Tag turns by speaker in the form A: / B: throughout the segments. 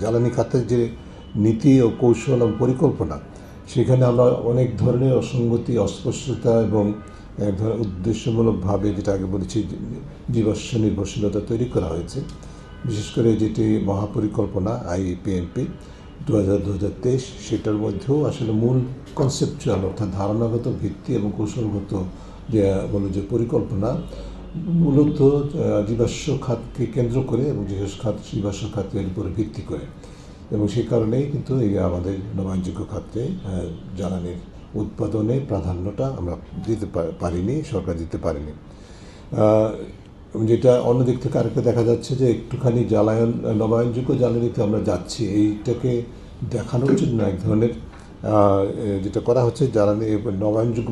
A: জ্বালানি খাতের যে নীতি ও কৌশল এবং পরিকল্পনা, সেখানে আমরা অনেক ধরনের অসঙ্গতি, অস্পষ্টতা এবং এক ধরনের উদ্দেশ্যমূলকভাবে, যেটা আগে বলেছি, জীবাশ্ম নির্ভরশীলতা তৈরি করা হয়েছে। বিশেষ করে যেটি মহাপরিকল্পনা IPMP 2023, সেটার মধ্যেও আসলে মূল কনসেপচুয়াল অর্থাৎ ধারণাগত ভিত্তি এবং কৌশলগত যে পরিকল্পনা মূলত জীবাশ্ম খাতকে কেন্দ্র করে এবং জীবাশ্ম খাতের উপরে ভিত্তি করে, এবং সেই কারণেই কিন্তু এই আমাদের নবায়নযোগ্য খাতে জ্বালানির উৎপাদনে প্রাধান্যটা আমরা দিতে পারিনি, সরকার দিতে পারেনি। যেটা অন্যদিক থেকে আরেকটা দেখা যাচ্ছে যে একটুখানি নবায়নযোগ্য জ্বালানিতে আমরা যাচ্ছি, এইটাকে দেখানোর জন্য এক ধরনের যেটা করা হচ্ছে জ্বালানি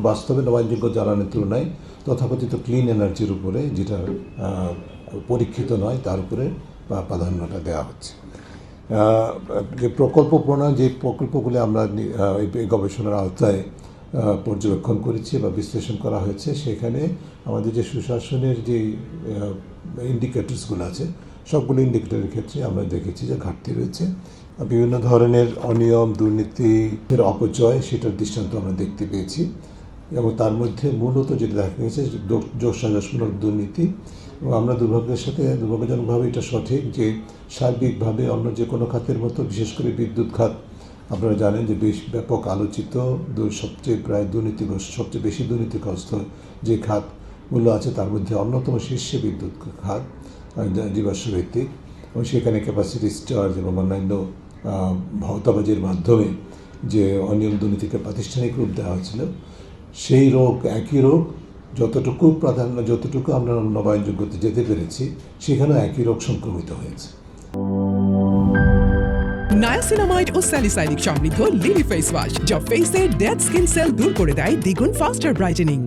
A: বাস্তবে নবায়নযোগ্য জ্বালানির তুলনায় তথাকথিত ক্লিন এনার্জির উপরে, যেটা পরীক্ষিত নয়, তার উপরে প্রাধান্যটা দেওয়া হচ্ছে। যে প্রকল্পগুলি আমরা এই গবেষণার আওতায় পর্যবেক্ষণ করেছি বা বিশ্লেষণ করা হয়েছে, সেখানে আমাদের যে সুশাসনের যে ইন্ডিকেটরসগুলো আছে, সবগুলো ইন্ডিকেটরের ক্ষেত্রে আমরা দেখেছি যে ঘাটতি রয়েছে। বিভিন্ন ধরনের অনিয়ম, দুর্নীতির অপচয়, সেটার দৃষ্টান্ত আমরা দেখতে পেয়েছি, এবং তার মধ্যে মূলত যেটা দেখা গেছে যোগসাজশমূলক দুর্নীতি। এবং আমরা দুর্ভাগ্যজনকভাবে এটা সঠিক যে সার্বিকভাবে অন্য যে কোনো খাতের মতো, বিশেষ করে বিদ্যুৎ খাত, আপনারা জানেন যে ব্যাপক আলোচিত সবচেয়ে বেশি দুর্নীতিগ্রস্ত যে খাতগুলো আছে, তার মধ্যে অন্যতম শীর্ষে বিদ্যুৎ খাত, জীবাশ্ম ভিত্তিক, এবং সেখানে ক্যাপাসিটি চার্জ এবং অন্যান্য ভাওতাবাজির মাধ্যমে যে অনিয়ম দুর্নীতিকে প্রাতিষ্ঠানিক রূপ দেওয়া হয়েছিল, সেই একই রোগ যতটুকু আমরা নবায়নযোগ্যতে যেতে পেরেছি, সেখানেও একই রোগ সংক্রমিত হয়েছে।
B: নায়াসিনামাইড ও স্যালিসাইলিক সমৃদ্ধ লিলি ফেস ওয়াশ, যা ফেসের ডেড স্কিন সেল দূর করে দেয় দ্বিগুণ ফাস্টার ব্রাইটেনিং।